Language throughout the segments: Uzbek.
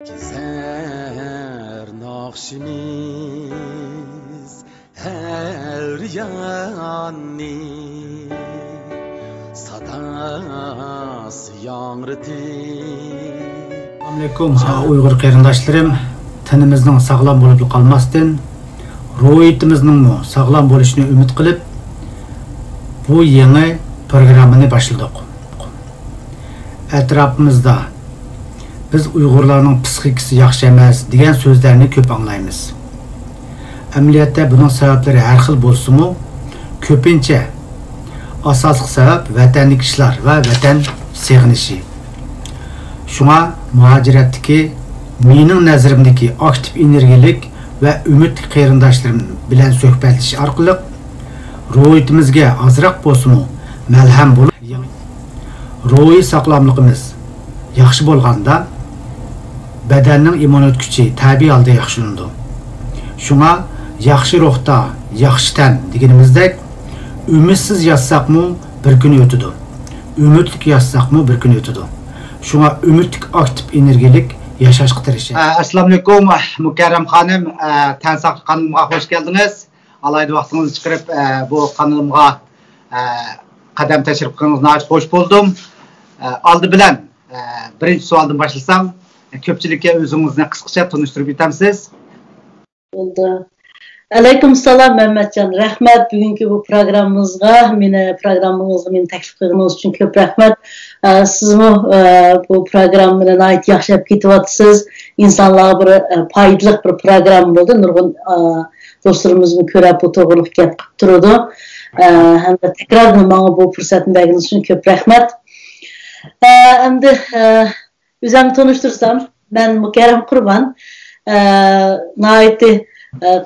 Gezer nakşimiz her yanni sadası yanrıtı. Assalamualaikum Uyghur qarindoshlarım, tinimizning sog'lom bo'lib qolmasdan, ruhiyatimizning sog'lom bo'lishini umid qilib, bu yangi programmani boshladik. Atrofimizda biz Uyg'urlarning psixikasi yaxshi emas degan so'zlarni ko'p anglaymiz. Amaliyotda buning sabablari har xil bo'lsa-mu, ko'pincha asosiy sabab vatandagi ishlar va vatan sevginishi. Şuna muhaciratdaki, mening nazarimdagi aktiv energiyalik ve ümit qarindoshlarım bilan suhbatlashish orqali ruhiyatimizga ozroq bo'lsa-mu malham bo'lib, ruhiy sog'lomligimiz yaxshi bo'lganda badanning immunit kuchi tabiiy holda yaxshilanadi. Shunga yaxshi ruhda, yaxshi tan deganimizdek, umidsiz yashsaqmi bir kun o'tadi. Umidlik yashsaqmi bir kun o'tadi. Şuna ümitlik aktif enerjilik yaşashga tirishadi. Assalomu alaykum Mukarram xonim, Tansaq kanalımga hoş geldiniz. Alayda vaqtingizni chiqarib bu kanalımga qadam tashrif qilganingizga hoş buldum. Aldı bilan birinchi savoldan boshlasam, ko'pchilikka o'zingizni qisqacha tanishtirib o'tamsiz? Oldu. Aleyküm selam Mehmetcan. Rahmet bugünkü bu programımızga, meni taklif kıldığınız için köp rahmet. Siz bu programına ait yaşayıp gidiyorsunuz. İnsanlara bir faydalı bir program oldu. Nurgun dostlarımızın körep bu toğruluk yapıp durdu. Hem de tekrar bana bu fırsatını verdiğiniz için köp rahmet. Hem de üzerimi tanıştırsam, ben Mukarram Kurban.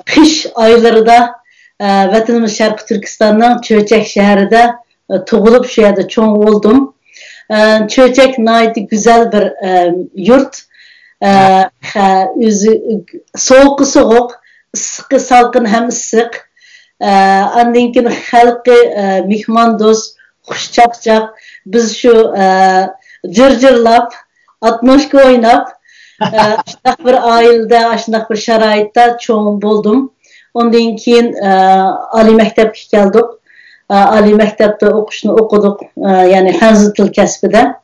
Kış aylarında vatanımız Şarkı Türkistan'ın Çöçek şehrinde doğulup şu yerde çoğun oldum. Çöçek nayeti güzel bir yurt. Soğuk soğuk, sıkı salkın hem sık. Andinkin halkı mihman dost, hoşçakçak. Biz şu cırcırlap, atmoşka oynap, aşındak bir ailede, aşındak bir şarayette çoğun buldum. Ondan keyin Ali Mektep'e geldik. Ali Mektep'te okuşunu okuduk. Yani Hanzı Til Kesbi'de.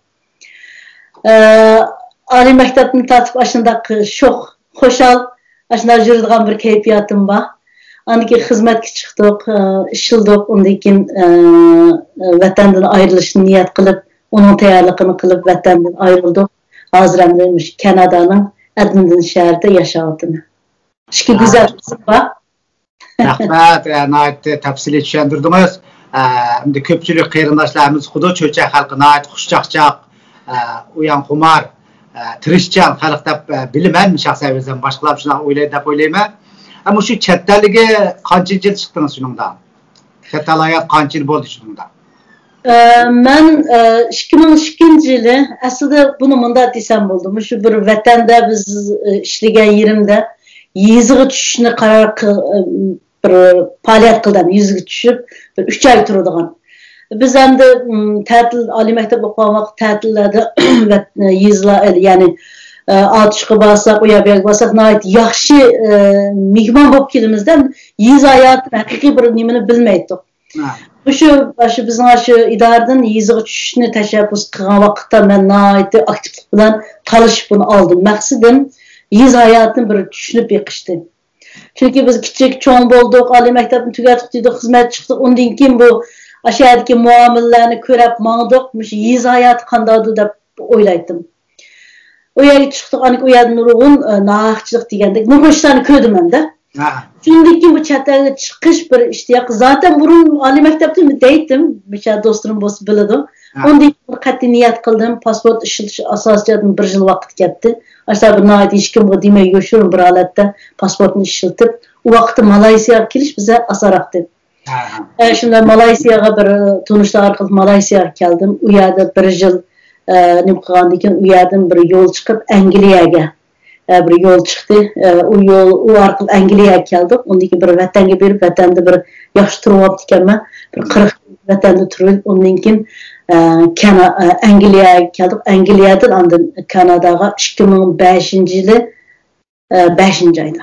Ali Mektep'ini tatip aşındak şok, hoşal, aşındak jürdiğen bir keyfiyatım var. Andaki hizmetki çıktık, işildik. Ondan keyin vatandan ayrılışını niyet kılıp, onun tayarlıkını kılıp vatandan ayrıldık. Hazır emremiş Kanada'nın Edmonton şehirde yaşadığını. Şiki güzel kızım var. Rahmet, nayet tafsili tushundirdingiz. Endi ko'pchilik qarindoshlarimiz xudo Cho'chak xalqi nayet xushchaqchaq, uyan xumar, tirishchan xalq deb bilaman, shaxsan o'zim boshqalar shunday o'ylaydi deb o'ylayman. Ammo shu chet eliga qancha yil chiqdingiz shuningda? Chet el hayot qancha yil bo'ldi shuningda? Ben 2002 yılı aslında bunu munda desem buldum. Şu bir vatanda biz işleyen yerimde yüzüge düşüşüne karar bir faaliyet kıldım. Yüzüge düşüp 3 ay turduğum. Biz hem de tatil Ali Mektep okumak tatillerde yüzler yani atışqa basak, uyabiyak basak nayet yaxşı mihman bolup kelimizden yüz hayatın hakiki bir nimini bilmeydik. Şu bizning shu idoradan yuziga tushishni tashabbus qilgan vaqtda men nihoyatda aktivlik bilan talashib buni oldim. Maqsadim yiz hayotini bir tushunib yiqishdi. Chunki biz kichik cho'ng bo'ldik, oliy maktabni tugatdik, dedi, xizmat chiqdik. Undan keyin bu ashadagi muomalalarni ko'rib mangdik. Shu yiz hayoti qandaydir deb o'ylaydim. U yerga chiqdik, u yerda nurg'un naqchilik degandek nurg'un ishlarni ko'rdim menda. Çünkü bu çataya çıkış bir iştiyak. Zaten burun Ali Mektep'te mi deydim. Bir dostlarım olsa bildim. Ondan katli niyet kıldım. Pasport işi asasıcadım bir yıl vakit gitti. Aşağı bir nayet işkim bu demeye görüşüyorum bir alette. Pasportunu işiltip. O vakti Malaysiya'ya geliş bize asaraktı. Şimdi Malaysiya'ya bir tunuşta arkalık Malaysiya'ya geldim. O yerde bir yıl ne kadar o yerden bir yol çıkıp Anglia'ya bir yol çıktı. O arkalık Anglia'ya geldik. Ondaki bir vatanga berip, vatanda bir yaxshi turib olib ekanman. Bir 40 vatanda turib, ondan keyin Angliyaga keldik. Angliyadan ondan Kanadaga 2005-yili 5-oyda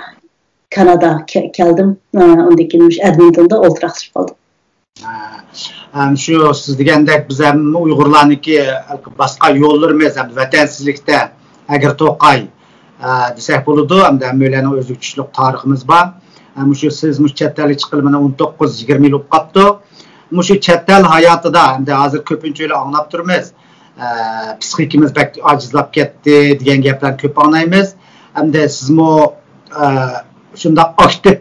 Kanadaga keldim. Ondan keyin Edmontonda o'ltiraqsib qoldim. Şu siz degandek biz ham Uyg'urlarniki boshqa yo'llarimiz ham vatansizlikda agar to'qay desak bo'ladi, hamda o'ylarning o'zlik tushlik tariximiz bor. Shu siz chet elga chiqib mana 19-20 yil bo'lib qoldi. Shu chet el hayotida hamda hozir ko'pincha anglab turmiz. Psixikimiz bak ojizlab ketdi degan gaplarni ko'p anglaymiz. Hamda sizmo shunda aktiv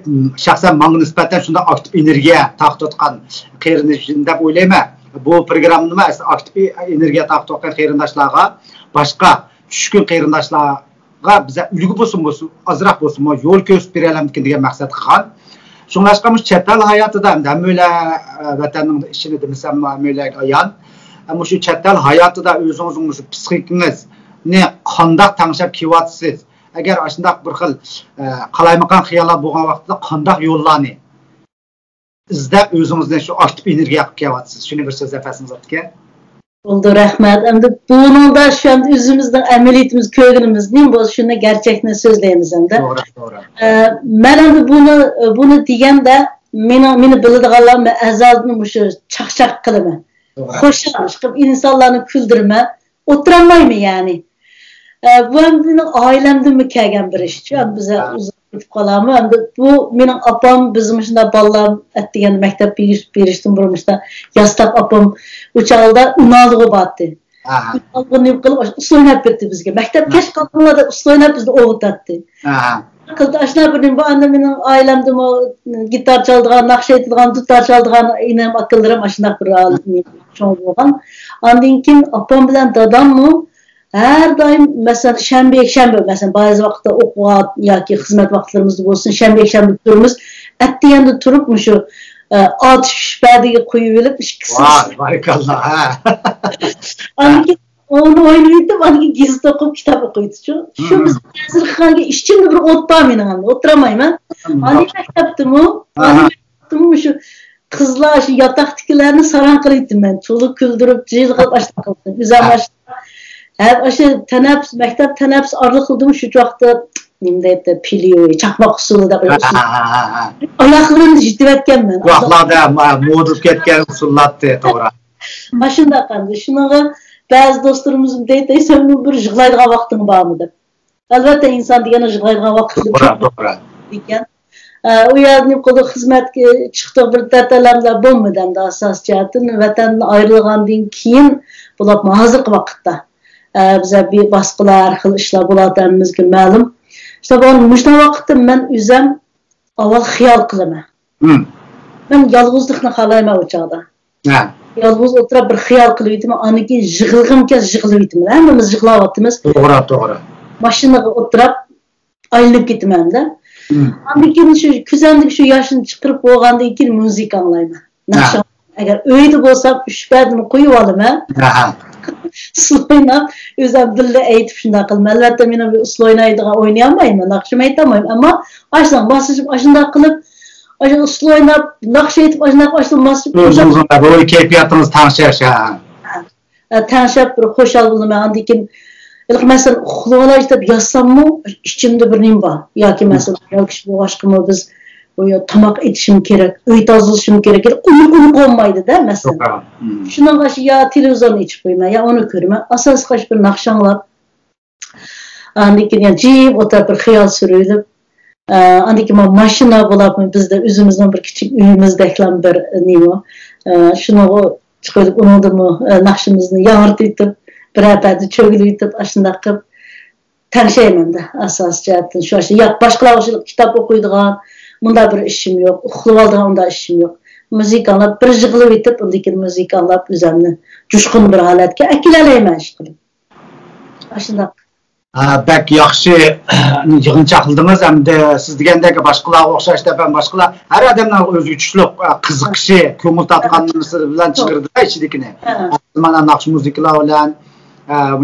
shaxsan menga nisbatan shunda aktiv energiya taqtotgan qarindoshim deb o'ylayman. Bu programma nima? Aktiv energiya taqtotgan qarindoshlarga, boshqa tushkun qarindoshlarga biza ulgu bo'lsin, azroq bo'lsin, yo'l ko'rsatib beraylik degan maqsad qilgan. Shunlashqamiz chet el hayotida hamda vatanning ishini demasam mo'ylaga ayon. Shu chet el hayotida o'zingizning psixikangizni qanday tanishib kelyapsiz? Agar shunday bir xil qalaymaqan xiyollar bo'lgan vaqtda qanday yo'llarni izlab o'zingizdan shu aktiv energiya qilib kelyapsiz? Shuni bir so'z afasingiz o'tga. Oldu, rahmat. Endi buningda şu an o'zimizning amaliyotimiz, ko'nglimizning bu shuni gerçekni so'zlaymiz endi. To'g'ri. Men endi buni deganda meni biladiganlar azaldan shu chaqchaq qilaman. Xo'shalish qilib insonlarni kuldirma, o'tirolmayman ya'ni. Bu benim ailemden mi kelgen bir iş. Bize uzun kalamı. Bu benim apam bizim şunda ballam ettiğin mektep biriştim burmuşta. Yastak apam uçağda unalığı battı. Unalığı ne kılıp usloynap bitti bizge. Mektep keş kalkınla da usloynap bizde oğutattı. Kıldı aşına birinin bu anda benim ailemden o gitar çaldığan, nakşe ettiğin, dutar çaldığın inem akıllarım aşına bir ağabeyim. Çoğu boğan. Andın kim apam bilen dadam mı? Her daim mesela şembe mesela bazı vakitte okuğa ya ki hizmet vakitlerimizde olsun şembe turumuz ettiğinde turup mu şu atış perdeye koyuverip Vay barikallah ha. Anki onu oynayıp anki gizli okup kitap okuydu şu biz hazırlıkhange işçimde bir otpamıyım anne oturamayım ha. Anki kitaptı mı? Şu kızlar şu yataktakilerini saran kılıydım ben. Çoluk küldürüp cihaz başladı. Güzel başladı. Hep aşı teneffüs, mektep teneffüs arlı kıldım şu çokta nimde piliyor, çakmak usulü de böyle usul. Ayaklarını ciddi etken ben. Vahlarda modup ketken usullattı doğru. Başında kaldı. Şuna bazı dostlarımızın deyip sen bir jığlaydığa vaktın var mıdır? Elbette insan diyene jığlaydığa vaktın çok diken. O yazınıp kolu hizmet çıktığı bir dertlerle bulmadan da asas cihatın vatanın ayrılığından keyin bulap hazır vakitte. Bize bir baskılar, her xil işler buladığımızga ma'lum. İşte bu müşna vakitte men üzem avval xiyal kılama. Ben yalğızlıkni xalayman o çağda. Yalğız oturup bir xiyal kılıydım. Aniki jığılgım kez jığılıydım. Hemimiz jığılavatımız. Doğru. Maşinaga oturup aylanıp gitmem de. Aniki şu küzendik şu yaşını çıkırıp boğandan keyin müzik anglayman. Nakşan. Eğer öyle bolsam 3 perdemi koyup alıma. Usloynab, özüm dille eğitip şunda kılım. Elbette men bir usloynaydıgan oynayamayman, nakşım aytamayman. Ama aşdan basışıp aşında kılıp, aşın usloynab, nakşı aytip aşında başlayıp basışıp. Özünüzün böyle keyfiyatınız tanışırsa. Tanışıp bir hoşal buldum. Andikin, mesela uxluğalar işte yazsam mı, içimde bir nim var. Ya ki mesela, bu aşkımı biz tamak etişim gerek, öğüt azılışım gerek, unuk olmaydı da mesela. Şundan karşı ya televizyon içip koyma, ya onu görme. Asas kaç bir nakşanlap, andikin ya cip, oturup bir xiyal sürüylüp, andikin maşina bulap, bizde üzümüzden bir küçük üyümüzdeklen bir nimo. Şunu çıkıyorduk, onu da mı nakşımızını yağırtıp, beraber çögülüyüp, aşında kıp, tanışayım da asas cihatın şu aşı. Ya başkalar kitap okuyduğun, bunda bir işim yok, uxlup aldığımda işim yok. Müzik anlap, bir jığılıp etip, ondakin müzik anlap, üzerine coşkun bir halatga akilaleyman iş qilib. Aşında. Bak yaxşı yığınçaqlydınız, hamda siz degandek başqalarga o'xshash deb başqalar har odamning o'zi tushliq qiziqishi, ko'ngil tatqanligi bilan chiqirdi ichidikini. Mana naqsh musiqalar bilan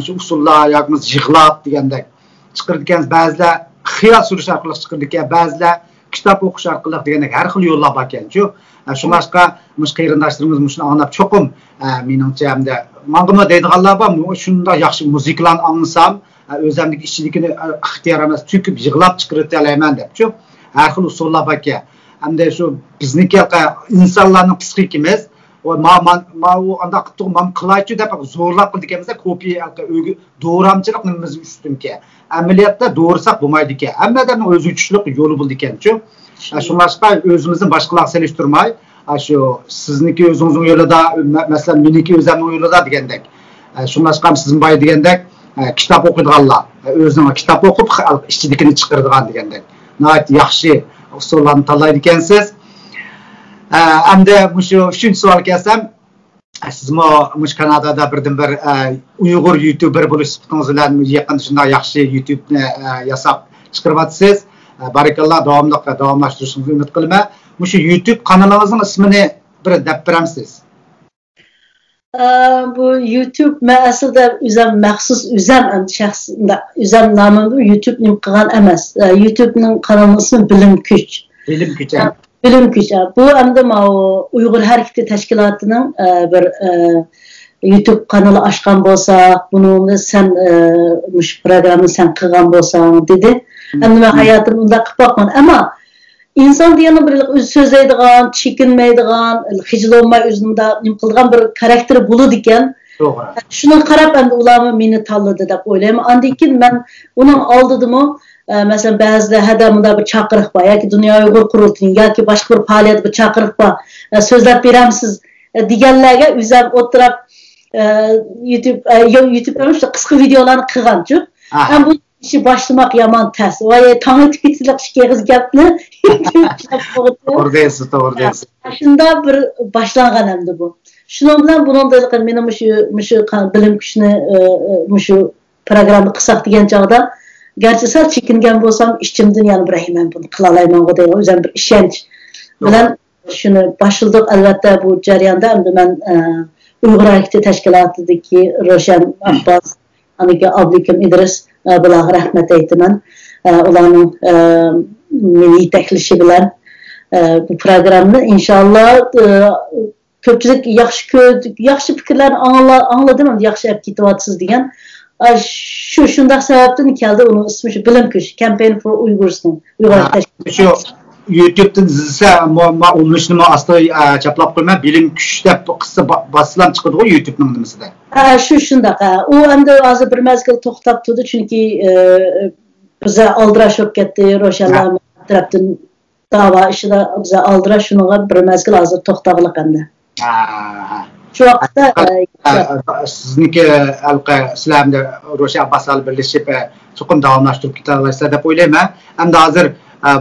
shu usullar yoki yig'lab degandek chiqirdikan ba'zilar xiyol surish orqali chiqirdikan, ba'zilar kitap okuş arqılıq degəndək hər xil yollar var ekan. Şunlaşqa muş qeyrindaşlarımız şunu anlap çoxum meningçə həm də mangıma deydiganlar var. Şunda yaxşı muzikalarni anlasam özəmlik işçilikini ixtiyar emas tüküb yığılab çıxırıb deyələmən dep. Hər xil usullar var ekan. Həm də şu bizniki insanların psixikimiz o o anda qıtığım qılayçı dep zorlap qıldı ekanmizda kopiya doğramçılıq nimimiz üstünki. Əməliyyatda doğursak bulmaydı ki. Əmmədən özü üçlük yolu buldu ekan. Şunlaşqa özümüzün başqalarına selişdirmay, şu sizniki özünüzün yolunda, məsələn meniki özəmin yolunda degəndək. Şunlaşqa sizin bay degəndək kitap oxuduğanlar, özünə kitap oxub işçilikini çıxırdığan degəndək. Nəhayət yaxşı usullarını tanlaydı ekansiz. Həm də üçüncü sual kelsəm, siz muş Kanadada birdən-bir Uyğur YouTuber buluş sıfatınız bilan yaqın şunda yaxşı YouTube'ni yasab çıxırıvatsınız. Barakallah davamlaştırışınızı ümid qilma. Şu YouTube kanalınızın ismini bir deb beramsiz. Bu YouTube mən əslində məxsus üzəm şəxsində üzəm namını YouTube-nim qılğan emas. YouTube-nin kanalının ismi Bilim Güç. Bilim Güç. Bilim Güç. Bu həm də Uyğur Hərəkəti Təşkilatının bir YouTube kanalı açqan bolsaq, bunu sen muş proqramını sen qılğan bolsaq dedi. Hem de ben hayatımda bakmam ama insan diyene bir öz sözleydiğen, çekinmeydiğen, hicil olma özünde kılgan bir karakteri bulu diken. Şunu karab ben de ulamı meni talladı da olayım. Andikin ben onun aldığımı mesela bazı hadamında bir çakırık var. Ya ki Dünya Uygur Kurultu'nun ya ki başka bir faaliyet bir çakırık var. Sözler veremsiz diğerlerine üzem oturup YouTube'da kısa videolarını kıgan çok. Ben bu işi başlamak yaman ters. Vay tanrı tüketilik şikayet gapni. Oradayız. Başında bir başlanğan hem bu. Şunun bilan bunun da benim şu bilim güçünü şu programı kısak degan chog'da gerçi sal çekingan bo'lsam ishchimdan yani birayman bunu qilalayman o degan o'zim bir ishonch bilan shuni başladık albatta bu jarayonda endi men Uyghur Hareketi Teşkilatı'daki Roshan Abbas, aniki Abdülkim İdris bularga rahmet aytaman. Ularning meni yetakligi bilan bu programni inshaalloh ko'pchilik yaxshi fikrlarni angladim, yaxshi olib ketyapsiz degan. Shunday sababdan keldi uni ismi shu Bilim Güç, Campaign for Uygurs'ning YouTube'dan izlese olmuşunu aslında çaplap koyma Bilim Güç'te kısa basılan çıkıyordu o YouTube'nun nimesi de. Şunday. O hem de azı bir mezgil toxtab turdu çünkü bize aldıraş yok gitti. Roşanlar taraftan dava işi de bize aldıraş şuna bir mezgil azı toxtağılık hem de. Şu vakitte sizniki sizlerle Roşan Abbas'la birleşip çokum davamlaştırıp gitarlarsa da oylama. Hem de hazır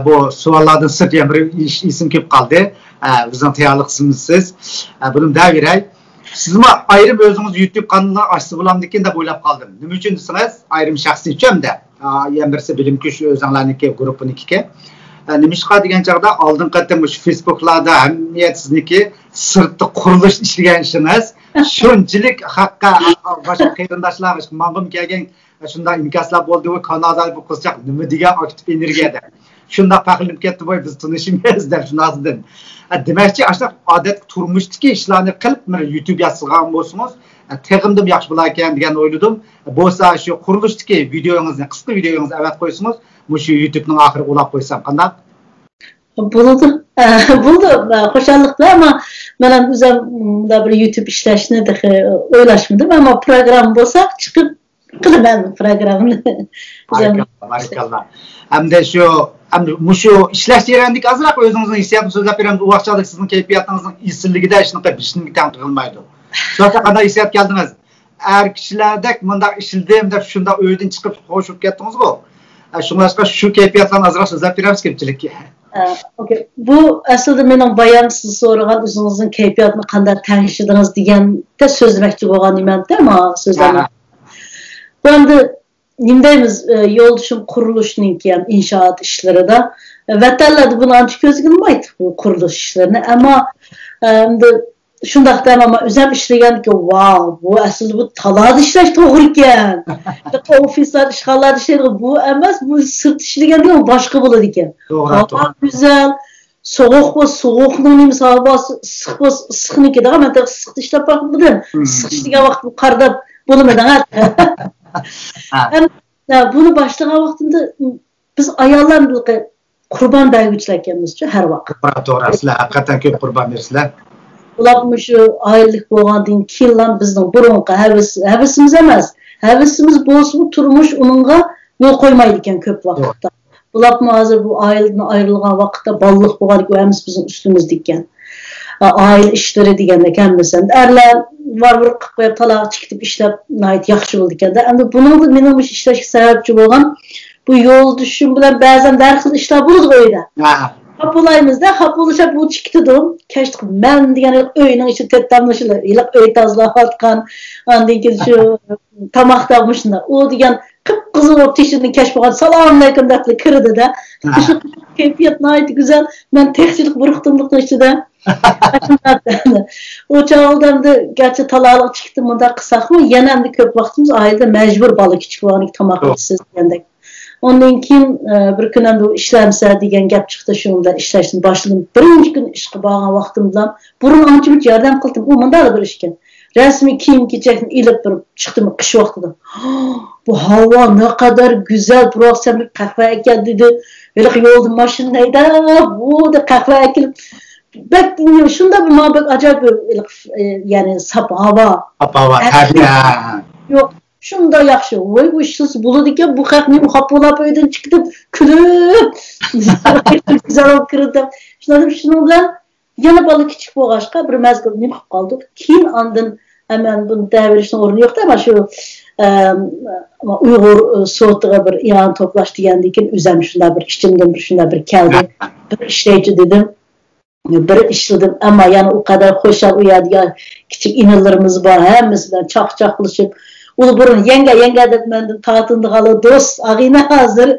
bu suallardan sırt bir isim kelib qoldi. Bizning tayyorliqsizsiz. Buni daviray. Sizmi ayrim o'zingiz YouTube kanalini ochsa bo'lamdikan deb o'ylab qoldim. Nima uchun desangiz, ayrim shaxsiy uchun da. Yana birisi Bilim Güç o'zinglarniki guruhinikiga. Nimishqa degan chog'da oldin qatam shu Facebook'larda hamiyat sizniki sirtda qurilish ishlagan ishingiz shunchalik haqqa boshqa qarindoshlar ma'lum kelgan shunday inkaslar bo'ldi va Kanadada bu qizchaq nima degan aktiv energiyada. Shunda faqirlanib ketdi boy biz tunishimiz deb shunaqdan. Demakchi ashaq odat turmushdagi ishlarni qilib YouTube yozgan bo'lsangiz, teg'imdim yaxshi bo'lar ekan degan o'yladim. Bo'lsa shu qurilishdagi videongizni, qisqa videongizni avat qo'ysangiz, shu YouTube'ning oxiri ulab qo'ysam qanday? Bo'ldi. Xo'shallik bilan ama men o'zimda bir YouTube ishlashni o'ylashmadim, ammo program bo'lsa chiqib qilaman programni. Barakallah. Hamda shu ishlash jarayonidagi azroq o'zingizning hissiyotini so'zlab beramiz. U vaqtda sizning kayfiyatingizning isilligida shunaqa bishni kam qilmaydi. Shunaqa qanday hissiyot keldingiz? Er kishilardek bunday ishildim deb shunda uydan chiqib qo'shib ketdingiz-ku. Shunga shu kayfiyatlarni azroq so'zlab beramiz ko'pchilikka. Okay. Bu aslında mening bayan siz so'ragan o'zingizning kayfiyatni qanday tanishidingiz deganda so'zlamoqchi bo'lgan eman-da, ammo so'zlama. Bu endi nimdaymiz yo'ldoshim qurilishninki ham inshoot ishlarida vatanlarda buni ancha ko'zga ilmaydi bu qurilish ishlarini, ammo endi Şundaqda ama özüm işlegan ki wow, bu aslında bu talada işleş to'g'ri ekan. Ofislar, ishxonalar ishlaydi, bu emas, bu sırt işlegan ki başqa bo'ladi ekan. Havo güzel, soğuk bu soğukluğun havası, ısık bu ısıkniki daha ben de ısık işlep bakmadım. Isık işlegan vaqt bu qardab bo'lmadan ha. Bunu başlagan vaqtında biz ayollar qurban berguvchilar ekanmiz-ku har vaqt. To'g'ri, sizlar haqiqatan ko'p qurban bersizlar. Ular şu aylık bo'lgandan keyin bizning burunqi havasimiz emas. Havasimiz bo'lsa bu turmush uningga yo'l qo'ymaydi ekan ko'p vaqtda. Ular hozir bu ayildan ayrilgan vaqtda balliq bo'lgan emas bizning ustimizda ekan. Aile işleri deganda kammisan. Erlar var bir qilib qo'yib taloq chiqib ishlab nayt yaxshi bo'ldi ekan. Endi buning mening ishlashga sababchi bo'lgan bu yo'l düşüşüm bilan ba'zan har xil ishlar bo'ladi qo'yda. Hapulayımızda hapuluşa bu çıktıdım. Keşke ben diyen öyünün içi tettanmışlar. İlak öy tazlap atkan. Andın ki şu tamak tapmışlar. O diyen kıpkızıl o tişini keşfekat. Selamünaleyküm dertli kırdı da. Şu keyfiyet naydı güzel. Ben tekçilik bıraktımlıkta işte de. O çağıldığımda gerçi talalık çıktım. Onda kısak mı? Yenemde köp vaktimiz ailede mecbur balık içik var. Tamak içsiz diyendek. Ondan keyin bir kun bu ishlamsa degan gap chiqdi, shunda ishlashni boshladim. Birinchi kun ishga borgan vaqtimda burun ancha yordam qildim. U menda bir ish ekan. Rasmiy kiyim-kechakni ilib bir chiqdim qish vaqtida. Bu havo ne kadar güzel, biroq sen bir qahva ekan dedi. Yo'q yo'lda mashinada bu da qahva ekilib bak shunda bir muhabbet acayip yani sap hava. Yo'q şunda yaxşı. Voy bu işsiz buladı ekan, bu xalqni xapolab uydan chiqib, kulib, güzel olib kirdim. Şunun bilan yana bola kichik bo'lg'ashqa bir mazgil nima qilib qoldik. Keyin ondan hemen buni davrishning o'rni yo'qda, ama shu Uyg'ur so'tiga bir iyon to'plash degandan keyin o'zim shunda bir ichimdan bir shunda bir keldi. Bir ishlaychi dedim. Bir ishladim, ama yana o kadar xo'shal uyadigan kichik inalarimiz bor, hammasi bilan chaq-chaq qilishib ulu burun yenge deb mendim tatındı qalı dost ağina hazır.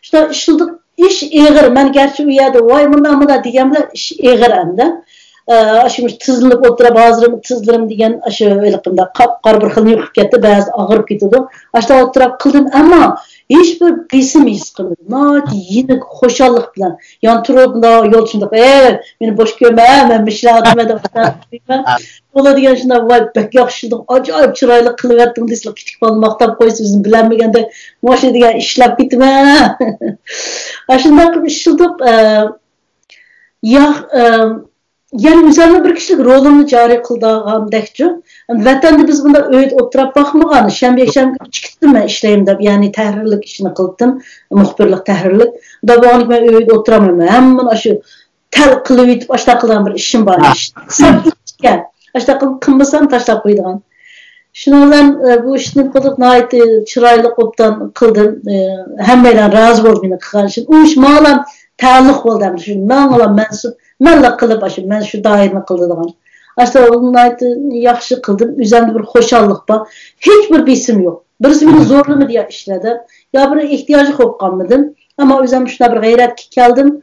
İşte işildik iş eğir. Men gerçi uyada vay bunda degemle iş eğir anda. Aşımış tızlanıp oturup hazırım tızlarım degen aşı öylekimde qap-qar bir xil yo'qib ketdi, ba'zi og'irib ketdi. Aşta oturup qildim, ama hiç bir besim his qilmadim. Nati yenik xo'shallik bilan yon turib yo'l tushundib, meni bosh ko'rma, men ishladim deb Ola degan shunda voy bak yaxshilik, ajoyib chiroyli qilyaptim deslar, kichik bola maqtab qo'ysa bizni bilmaganda moshina degan ishlab ketma. Shunday qilib ishildim. Yani üzerine bir kişilik rolümü cari kıldığımdakçı. Vatanda biz bunda öyle oturup bakmağanı. Şembe çıktım ben işleyimde. Yani tahrirlik işini kıldım. Muhbirlik, tahrirlik. Da bu anlık ben öyle oturamam. Hemen aşı tel kılıp yitip aşağı kılan bir işim var. Kısa gel. Aşağı kılmasam taşlap koyduğum. Şundan bu işini kılıp nait çıraylık optan kıldım. Hemmeyle razı oldu beni kılan için. O iş mağlam ta'alluq oldu. Ben olan mensup. Menle kılıp aşım, ben şu dairimi kıldırdım. Aslında onun ayeti yaxşı kıldım. Üzerinde bir hoşallık var. Hiçbir bisim yok. Birisi beni zorlu mu diye işledi. Ya bir ihtiyacı kopkanmadım. Ama üzerinde şuna bir gayret geldim.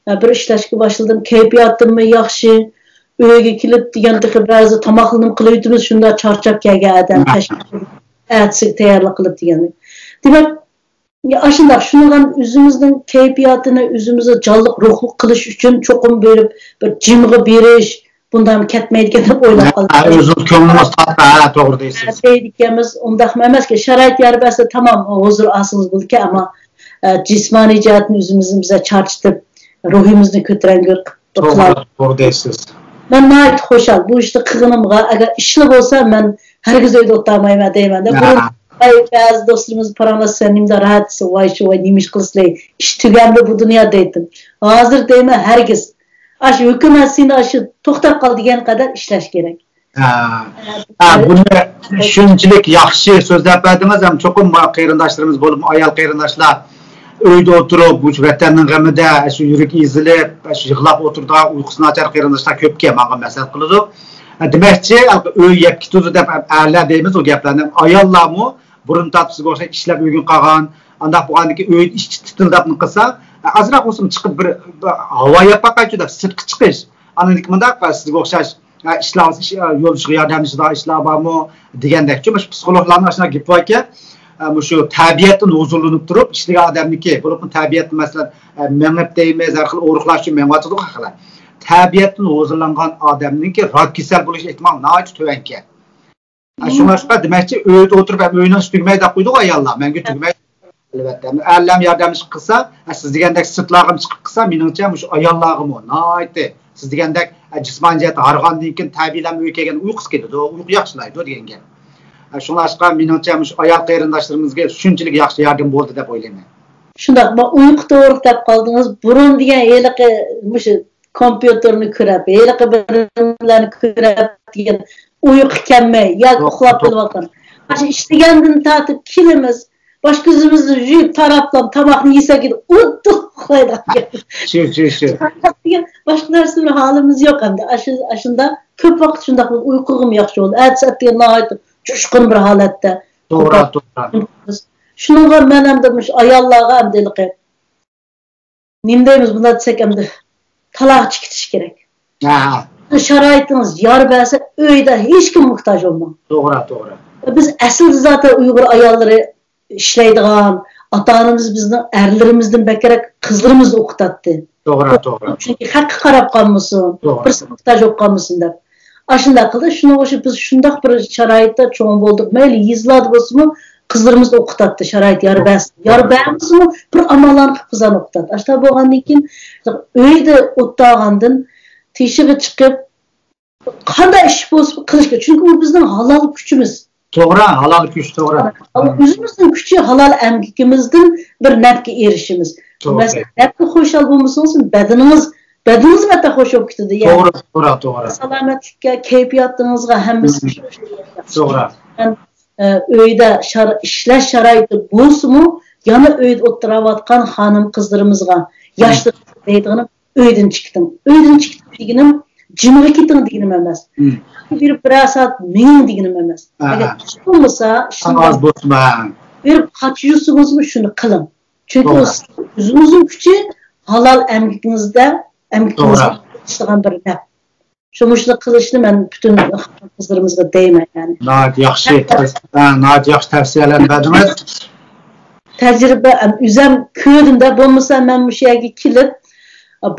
Bir işleşki başladım. Keyfiyatım mı yaxşı. Öyle kilip diyen bazı tamaklığını kılıyordunuz. Şunda çarçap geldim. Teşekkür etsik tayarlı kılıp diyen. Demek aslında şundan üzümüzün keyfiyatını, üzümüze canlılık, ruhluk kılış için çokum verip bir cimri beriş, bundan ketmeydik deb o'ylab qoldim. O'zimiz ko'nglimiz tatma, to'g'ri deysiz. Deydikimiz undaq emas ki, sharoit yarbasi tamam huzur asımız bo'ldi, ama jismoniy jihatni o'zimizni biza charchitib, ruhimizni ko'tarangur qilib. To'g'ri deysiz. Men nayt xo'shal, bu ishni qilganimga agar ishli bo'lsa, men hargiz uyda o'tirmayman deyman-da. Bazı dostlarımız paramasa nimde rahatsız vay şu vay nimiş kılsılay iş tügemde bu dünya deydim. Hazır deyme herkes. Aşı hükümetini aşı toxtab qal degan kadar işleş gerek. Bunu şunchilik yaxshi so'zlab berdingiz, ham cho'qim qarindoshlarimiz bo'lib, ayol qarindoshlar uyda o'tirib, bu vatanning g'amida shu yurak ezilib, shu yig'lab o'tirdi, uyqusi nachar qarindoshlar ko'pga menga masal qiladi. Demakchi, uy yeb ketdi deb a'la deymiz o gaplarni. Ayollarmi burun tatisiga o'xshab ishlab uygun qolgan, anda bo'lganki uy ish titildab qilsa, azroq o'sim chiqib bir havo yapaqaychi deb sirtqa chiqish. Analik mındaq sizga o'xshash ishlar yo'l yordamchida ishlar bormi degandek. Chunki psixologlarning ashuna gapi borki, shu tabiatdan huzurlanib turib ishlagan odamniki, bo'lib tabiatni masalan mengib deymiz, har xil o'riqlash uchun mengvatdi haqlar. Tabiatdan huzurlangan odamniki rak kasal bo'lish ehtimoli nihoyat tuvanki. Shunga demakchi uyda o'tirib ham uyni tugmaydi deb qo'ydi ayollar. Menga tugmaydi. Albatta. Allam yordamchi qilsa, siz degandek sirtlarga chiqib qilsa, meningcha shu ayollarga nihoyat siz degandek jismoniy jihat harg'andan keyin tabiiylan uyga kelgan uyqusi ketadi, uyqu yaxshilaydi degan gap. Shunga meningcha shu ayol qarindoshlarimizga shunchalik yaxshi yordam bo'ldi deb o'ylayman. Shundaq, uyqu to'g'ri deb qoldingiz. Burun degan heliqi shu kompyuterni ko'rib, heliqi bilimlarni ko'rib degan uyqu kelmay yoki uxlab qolyapman. Mana ishlagandan tortib kelimiz, bosh ko'zimizni yuvib, taraplab, tomoqni yesak edi, uxlaydi. Shu. Boshqa narsa bir holimiz yo'q endi. Shunda ko'p vaqt shundaq uyqum yaxshi bo'ldi. Atsaatga nihoyat chushqin bir holatda. To'g'ri. Shunga men ham demiş ayollarga ham deylik. Nim deymiz bunda desek ham talaq chiqitish kerak. Ha. Sharoitimiz yor bersa, uyda hech kim muhtoj olmang. To'g'ri. Biz asl zaten Uyg'ur ayollari ishlaydigan, ota-onamiz bizni erlarimizdan bakarak qizlarimizni o'qitatdi. To'g'ri. Chunki haqqa qarab qolmasin, bir muhtoj bo'lib qolmasin deb. Ashunda qildi, shunga o'xshab biz shundaq bir sharoitda cho'ng bo'ldik. Mayli yuzladi bo'lsa-mu, qizlarimizni o'qitatdi, sharoit yor bersin. Yor bermasa-mu, bir amallarni qilib qizlarni o'qitatdi. Ashta bo'lgandan keyin uyda o'tgandan teshig'i chiqib qanday ish bo'lsa qilishga, chunki u bizning halol kuchimiz. To'g'ri, halol kuch to'g'ri. O'zimizning kuchi halol amgikimizdan bir nafga erishimiz. Masalan, nafga xo'shal bo'lmasangiz, bedaningiz mata xo'sh bo'lib ketadi. To'g'ri. Salomatlikka, kayfiyatingizga hammasi to'g'ri. Uyda ishlash sharoiti bo'lsa-mu, yana uyda o'tirayotgan xonim qizlarimizga yoshlik deydig'ini uydan chiqdim deganim jimga keting deganim emas. Bir soat mening deganim emas. Agar ish bo'lmasa, oz bo'lsa, bir qachiyusingizmi shuni qiling. Chunki o'zingizning kuchi halol amgikingizda ishlagan bir naf. Shuni qilishni men butun qizlarimizga deyman yani. Nəhayət yaxşı tavsiyalar berdiniz. Təcrübə üzəm köydümdə bo'lmasa men bu yerga kelib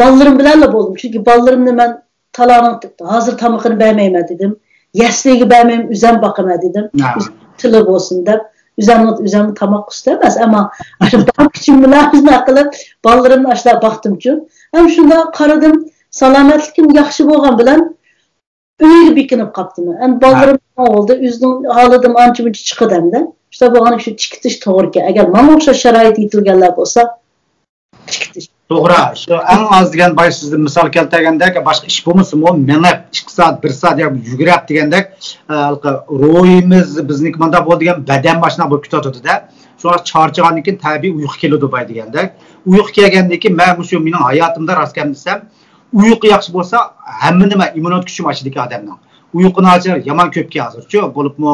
ballarım bilan bo'ldim. Chunki ballarimni men talağın hozir tamoqini bermayman dedim. Yasliga bermayman, üzəm baqaman dedim. Tili bo'lsin deb. Üzəmni tamoq istemez ama shu baq uchun bilan bizni qilib ballarimni ashla baqdim-chu. Ham shunda qaradim, salomatlikim yaxshi bo'lgan bilan uyga bekinib qoldim. Endi ballarim oldi, o'zim holidim ancha-muncha chiqadimda. İşte bo'lgan shu chiqitish to'g'ri. Agar mana o'xshash sharoit yetilganlar bo'lsa, chiqitish. To'g'ri. Shu eng oz degan boy sizni misol keltirgandek, boshqa ish bo'lmasa-mu, menab 2 soat, 1 soat yugurib degandek, ruhimiz bizniki menda bo'ladigan badan mashina bo'lib ketadi-da. Shunga charchagandan keyin tabiiy uyqu keladi boy degandek. Uyqu kelgandan keyin men shu mening hayotimda rostgan desam, uyqu yaxshi bo'lsa, hamma nima immunot kuchim ochidiki odamning. Uyquni ochar yomon ko'pga hozirchi bo'libmi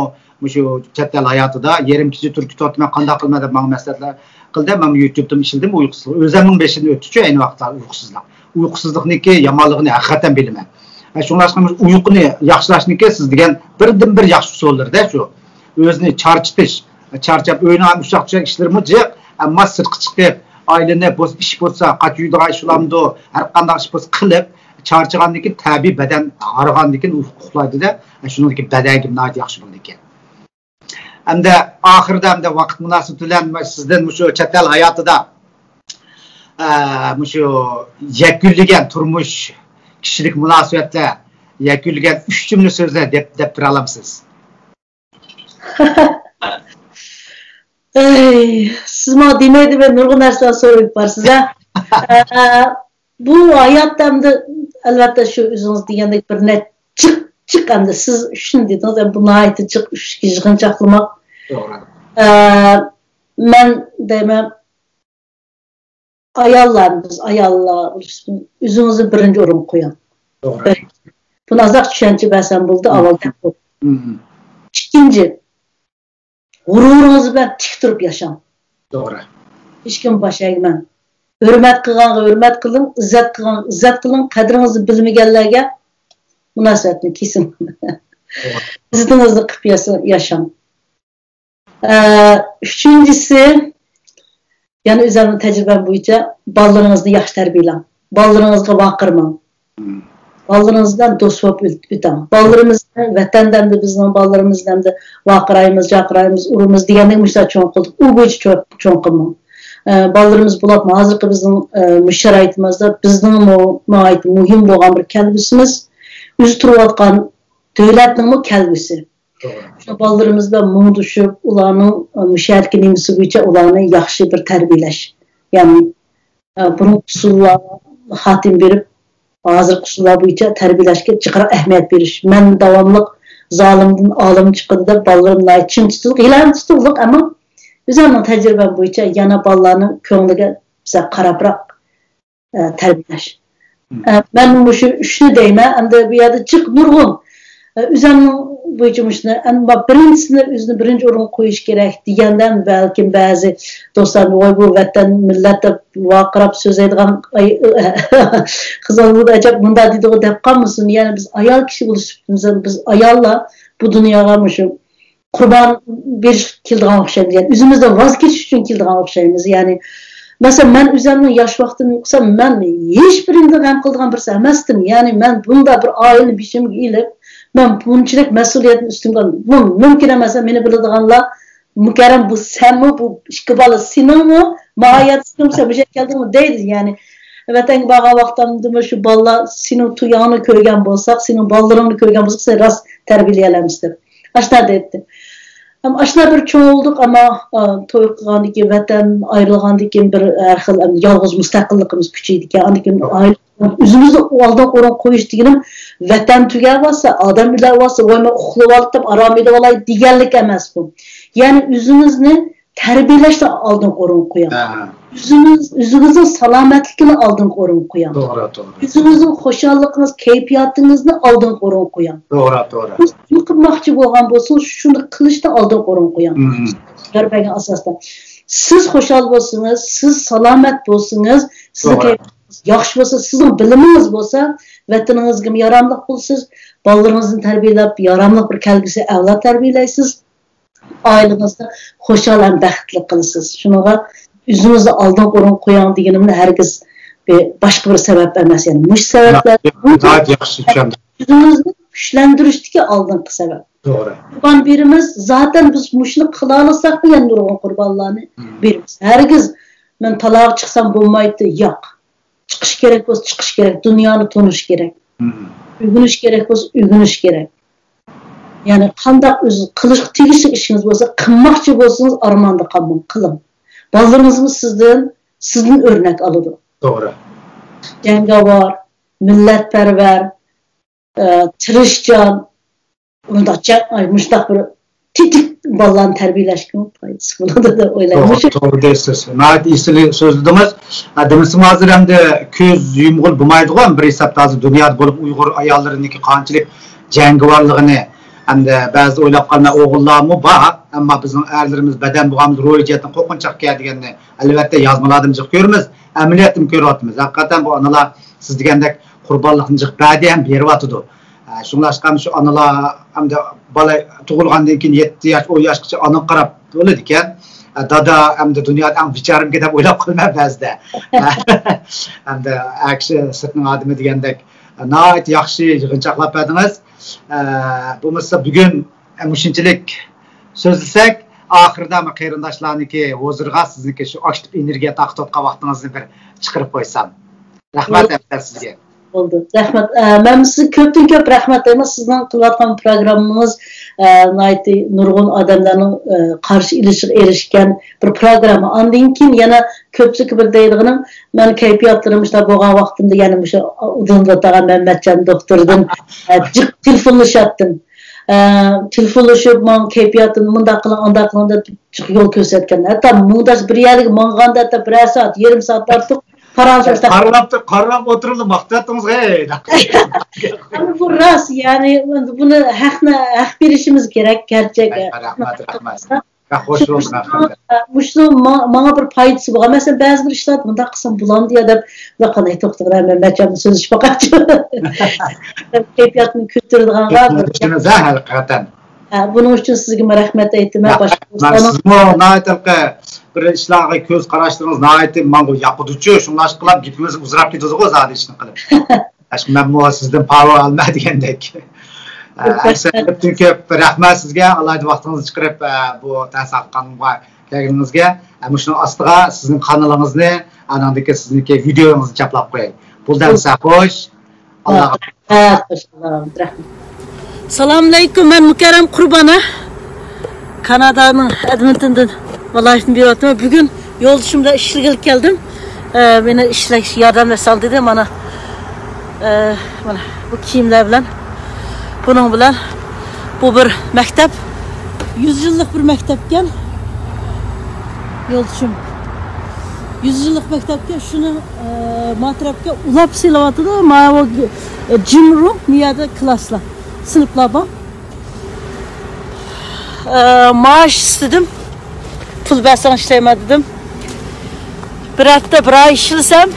shu chet el hayotida yerim kishi turki tortmay qanday qilma deb menga maslahatlar qildi. Men YouTube'da ishildim uyqusizlik. O'zimning beshini o'tdi-chu ayni vaqtda uyqusizlik. Uyqusizlikniki yomonligini haqiqatan bilaman. Shunga uyquni yaxshilashniki siz degan birdan-bir yaxshi usullarda shu. O'zini charchitish, charchab o'yini ham ushaq-ushaq ishlarmi jiq, ammo sirtqi chiqib, oilani ish bo'lsa, qachuydigan ishlamdi, har qanday ish bo'lsa qilib charchagandan keyin tabiiy badan og'rigandan keyin uxlaydi-da. Shuningdek badangim nihoyat yaxshi bo'ldi ekan. Hamda oxirida hamda vaqt munosabati bilan sizdan shu chet el hayotida shu yakunlagan turmush kishilik munosabatlar yakunlagan 3 jumla so'zlar deb tura olamsiz. Siz ma demaydi ve nurg'un narsalar so'rab borsiz. Bu hayotda hamda albatta shu o'zingiz degandek bir net chiqqanda siz shuni dedingiz, bu nihoyatda yig'inchoqlamoq. To'g'ri. Men deyman ayollar o'zingizni birinchi o'ringa qo'ying. To'g'ri. Buni azoq tushuncha bersam bo'ldi, avvaldan bu. Ikkinchi, g'ururingiz bilan tik turib yashang. To'g'ri. Hech kim boshayman. hurmat qilganga hurmat qiling, izzat qilganga izzat qiling, qadringizni bilmaganlarga munosabatni kesin. İzzatınızı qilib yashang. Üçüncüsü, yani o'zimning tajribam bo'yicha bolalaringizni yaxshi tarbiyalang. Bolalaringizga vaqirmang. Bolalaringizdan do'st bo'lib o'ting. Bolalarimizni vatandan da bizning bolalarimizdan da vaqiraymiz, jaqiraymiz, urimiz degandek mushta cho'ng qildik. U bo'yicha cho'ng qilmang. Bolalarimiz bo'lib, hozirgi bizning sharoitimizda bizning muhim bo'lgan bir kelgusimiz o'zi turayotgan davlatning kelgusi. Şu bolalarımızda muğduşup, ularning müşahidki nimasi bo'yicha ularni yaxshi bir tarbiyalash. Yani bunun usullar xatim berib, hozir usullar bo'yicha tarbiyalashga jiqra ahamiyat berish. Men davomliq zolimdan olim chiqdi deb bolalarimni chin tutib, ilan tutib, ammo o'zimning tajribam bo'yicha yana bolalarning ko'ngliga biza qarabroq tarbiyalash. Men shu uchni deyman, endi bu yerda jiq nurg'un o'zimning bo'yicha ama birincisini o'zini birinchi o'ringa qo'yish kerak degandan balkim ba'zi do'stlar voy bu vatan millat deb vaqirab so'zlaydigan qizlar bu ajab bunda deydi deb qolmasin. Yani biz ayol kishi bo'lishimiz, biz ayollar bu dunyoga shu qurbon berish keldigan o'xshaymiz. Yani o'zimizdan voz kechish uchun keldigan o'xshaymiz. Yani mesela men o'zimning yosh vaqtimni o'qisam, men hech birini g'am qildigan birisi emasdim. Yani men bunda bir oilani beshimga ilib ben bunchilik mas'uliyatni üstümden bu mümkün emas, meni biladiganlar mukarram bu senmi, bu ikki bola seningmi, mohiyatini bu yerga keldingmi deydi. Yani vatanga borgan vaqtimda shu bolalar sening tuyog'ini ko'rgan bo'lsak, sening bolalaringni ko'rgan bo'lsak, sen rost tarbiyalaymiz deb. Ashna deydi. Ama ashna bir cho'ng olduk ama to'y qilgandan keyin vatan ayrilgandan keyin bir har xil yolg'iz mustaqilligimiz kuchaydi ekan. Undan keyin oila o'zimizni oldin o'rin qo'yish deganim vatan tugab olsa, odamlar olsa, voyma uxlab olib deb arom edib olay deganlik emas bu. Ya'ni o'zimizni tarbiyalashda oldin o'rin qo'yamiz. O'zimizning salomatligini oldin o'rin qo'yamiz. To'g'ri. O'zimizning xushalligimiz, kayfiyatingizni oldin o'rin qo'yamiz. To'g'ri. Biz nima qilmoqchi bo'lgan bo'lsak, shuni qilishda oldin o'rin qo'yamiz. Garbaga asosda. Siz xushal bo'lsangiz, siz salomat bo'lsangiz, sizga yaxshi bo'lsa, sizning bilimingiz bo'lsa, vataningizga yaramli bo'lsiz, bolalaringizni tarbiyalab, yaramli bir kelgusi avlod tarbiyalaysiz, oilangizni xushal ham baxtli qilasiz. Shuninga o'zingizni oldin o'rin qo'ying deganimni hargiz boshqa bir sabab emas. Yani mush sabablar yaxshi tushundim. O'zingizni kuchlantirishdagi oldingi sabab. To'g'ri. Qurbon berimiz, zaten biz mushni qila olsak, degan nurg'un qurbonlarni berimiz. Hargiz men taloq chiqsam bo'lmaydi, yo'q. Çıkış gerek olsa çıkış gerek, dünyanı tanış gerek. Ügünüş gerek olsa ügünüş gerek. Yani kandak kılıç tegişlik işiniz olsa, kınmakçı olsanız armanda kalmam, kılın. Ballarınızımız sizden örnek alıdı. Doğru. Cengavar, milletperver, tirişcan, müştak bir titik ballarını terbiyeleşkin faydası buladı da oylaymış. Doğru değilsiniz. Nəhayət iyisini sözlədiniz. Demişim hazır hem de köz yumğul bulmaydıgan bir hesapta hazır dünyada bulup Uygur ayallarındaki kançılık cengivarlığını hem de bazı oylap kalma oğullarımı var. Ama bizim erlerimiz beden buğamız royciyetin korkunçak geldiğini elbette yazmalardım görürüz. Emeliyetim görüyoruz. Hakikaten bu analar siz degendek kurbanlıkını badi hem beri vatıdı. Şunlaşkan şu analar hem de bala tug'ilgandan keyin 7 yosh 10 yoshgacha ona qarab bo'ladi ekan. Dada hamda dunyoda eng bicharimga deb o'ylab qolmay ba'zida. Hamda akshi sirtning odami degandek nihoyat yaxshi yig'inchoqlab berdingiz. Bo'lmasa bugun shunchalik so'zlasak, oxirida qarindoshlarniki hozirga sizniki shu aktiv energiya taqdotga vaqtingizni bir chiqarib qo'ysam. Rahmat sizga. Oldu. Rahmat. Ben size köpten köp rahmet deyim. Sizden kılatkan programımız nurgun adamların karşı ilişki erişken bir programı. Andın ki yana köpçük bir deydiğinin ben keyfiyatlarım işte boğan vaxtında yani bu udunda dağa Mehmetcan doktordan telefonlaşattım. Telefonlaşıp ben keyfiyatını mında kılan anda kılan da yol kösetken. Hatta munda bir yerlik manganda hatta bir saat 20 saat artık Karlap oturuldu maktattınız hey. Ama bu rast yani bunu hak verişimiz gerek gerçek. Rahmat. Hoş bulduk hakikaten. Muşlu bana bir faydası var. Mesela bazı bir işler bunda kısım bulandı ya da bakın etoktur hemen Mertcan'ın sözü şpakatçı. Keyfiyatını kültürden var. Düşünüz ha hakikaten. Bunun için sizge rahmet aytım. Siz mo naytılqı bir işlarga göz qarashlarınız naytım mango yapıdıcı şunlaş qılab gitimiz uzrap ketdi o zade işini qilib. Aşk men mo sizden power alma degandek. Bütün köp rahmat sizge. Allah vaqtingizni chiqarib bu tasaqqanga kelganingizga. Shuni ostiga sizning kanalingizni, anandagi sizniki videongizni chaplab qo'yay. Puldan xo'sh. Alloh rahmat. Assalomu alaykum, men Mukarram Qurbona. Kanada'nın Edmonton'dan vallahi bir oturma. Bugün yolcumda işle geldim. Beni işle yardımla sal dedi bana. Bana bu kiyimler bilen. Bunun bilen bu bir mektep. 100 yıllık bir mektepken yolcum 100 yıllık mektepken şunu matrapka ulap silavatıda ama gym room niyada klasla sınıflar var. Maaş istedim. Pul versen işleyme dedim. Bir hafta bir ay işlesem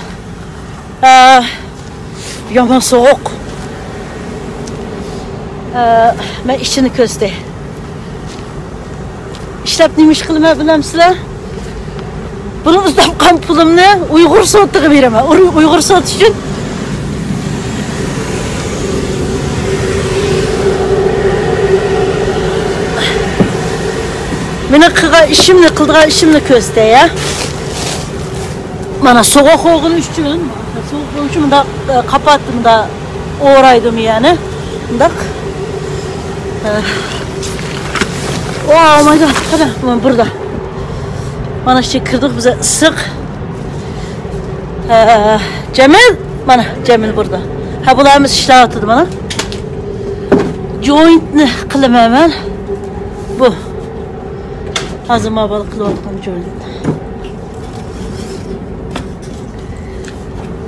yaman soğuk. Ben işini közde. İşlep neymiş kılma bilemsizler. Bunun uzakkan pulumunu Uygur soğuttuğu veremem. Uygur soğut için meni qilgan ishimni ko'zda ya. Mana soğuk olduğunu üçün, soğuk üçün da kapattım da uğraydım yani. Bak. Oh my god. Hadi burada. Bana şey kırdık bize ısık. Cemil. Bana Cemil burada. Ha bularımız işler atıldı bana. Joint'ni kılım hemen. Bu. Azıma balık kılıvattan joint.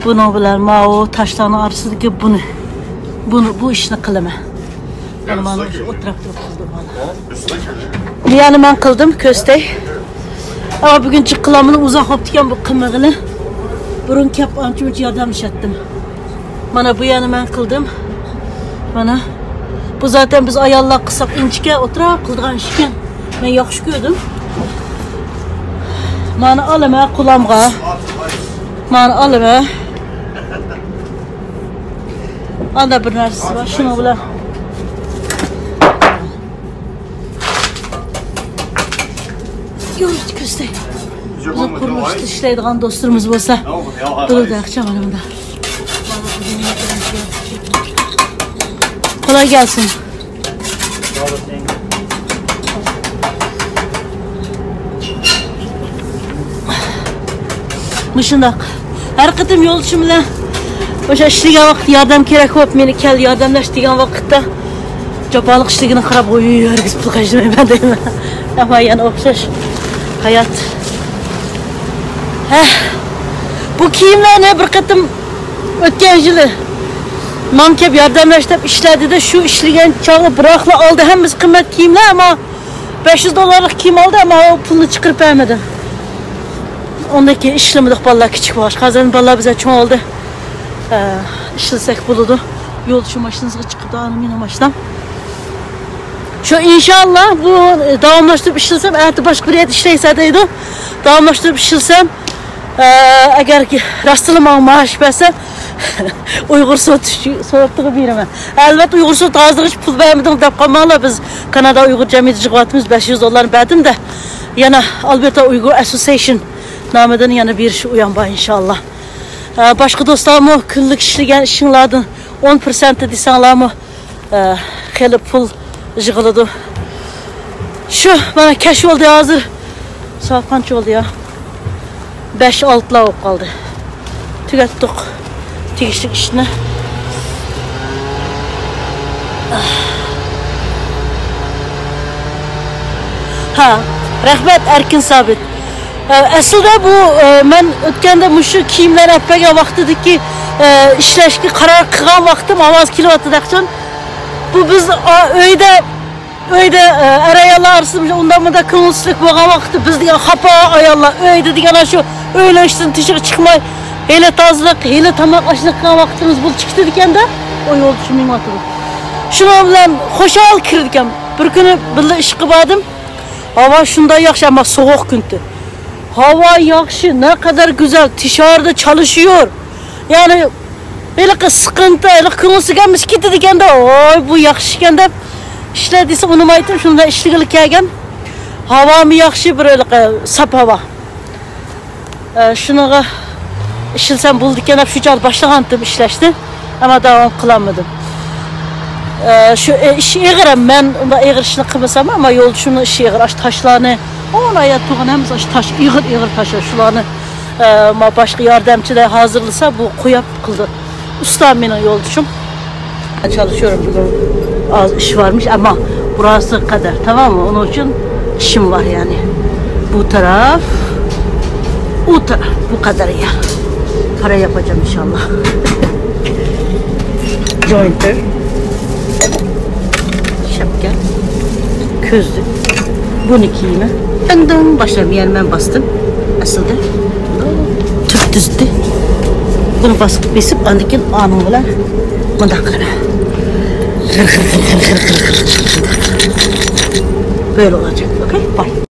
Bunu bilen ma o taşların arasındaki bunu bu işini kılımı. Yani bana o traktör kıldım bana. Yani ben kıldım köstey. Ama bugün çıkkılamını uzak optiken bu kımığını. Burun kep amcımcı adam işettim. Bana bu yanı ben kıldım. Bana. Bu zaten biz ayarlar kısak inçike oturak kıldığın işken. Ben yakış gördüm. Bana alıma kulağımga. Bana alıma. Anda bir narsisi var. Şunu bile. Yorucu köstey. Bizim kuruluşta işleydiğin dostlarımız olsa. Bunu da yakacağım hanımda. Kolay gelsin. Mışındak. Her kıtım yolcum bilen. O'sha ishlagan vaqt yordam kerak bo'lib meni kel yordamlash degan vaqtda jopaliq ishligini qarab o'yirgizib pul qajmayman deyman. Ammo yana o'xshash hayot. Bu kiyimlarni bir qatim o'tgan yili mamkab yordamlash deb ishladida shu ishlagan chog'i biroqla oldi hammasi qimmat kiyimlar ammo $500 kiyim oldi ammo o pulni chiqarib bermadi. Ondan keyin ishlamadik bolalar kichik bo'lish. Hozir bolalar bizga cho'ng oldi. İşlesek buludu. Yol şu maşınızı çıkıp da anımın amaçlam. Şu inşallah bu davamlaştırıp işlesem, eğer başka bir yer işleyse deydi. Davamlaştırıp işlesem, eğer ki rastılama maaş versem, Uygur soğuttuğu birime. Elbette Uygur soğut azlığı hiç pul vermedim deyip kalmalı. Biz Kanada Uygur Cemiyeti Cıkvatımız $500 verdim de. Yana Alberta Uygur Association nameden yana bir iş uyanba inşallah. Başka dostlarımı günlük işleyen işinlerden 10% desenlerimi heli pul jığılıdı. Şu bana keş oldu ya hazır. Saat kaç oldu ya? 5-6'lar olup kaldı. Tükettik tigişlik işini. Ha, rahmet Erkin Sabit. Aslında bu ben ötkende muşu kiyimler yapmagan vaqtidagi ishlashga qaror qilgan vaqtim ovoz kelyapti daqchan. Bu biz uyda Öyde er ayallar arasında ondan mı da kımılsızlık boğan vakti biz diyen hapa ayallar öyde diyen şu öyle işten dışarı çıkmay hele tazlık hele tamaklaşlık kan vaktimiz bul çıktı diken de o yol düşünmeyim atıldı. Şuna bilen hoşal kirdiken bir günü birle iş kıbadım. Hava şunda yakşı ama soğuk gündü. Hava yakşı ne kadar güzel dışarıda çalışıyor. Yani böyle sıkıntı, öyle kımılsız gelmiş gitti diken de oy bu yakışken de işlediyse unumaydım şunda işlilik gelgen. Hava mı yakşı bir öyle sap hava. Şuna işilsem bulduk hep şu cal başlagandım işleşti ama devam kılamadım. Şu işi eğirem ben onda eğir işini kılmasam ama yol şunu işi eğir aş taşlarını ona ya tuğan hem aş taş eğir taşlar şularını başka yardımcı da hazırlasa bu koyup kıldı. Ustam benim yolcum. Çalışıyorum bugün az iş varmış ama burası kadar tamam mı? Onun için işim var yani. Bu taraf o taraf bu kadar ya. Para yapacağım inşallah. Jointer. Şapka. Közlük. Bunu giyme. Önden başlarım yani ben bastım. Asıldı. Tüp düzdü. Bunu basıp andikin anım olar. Bunda kara. Böyle olacak. Okay? Bye.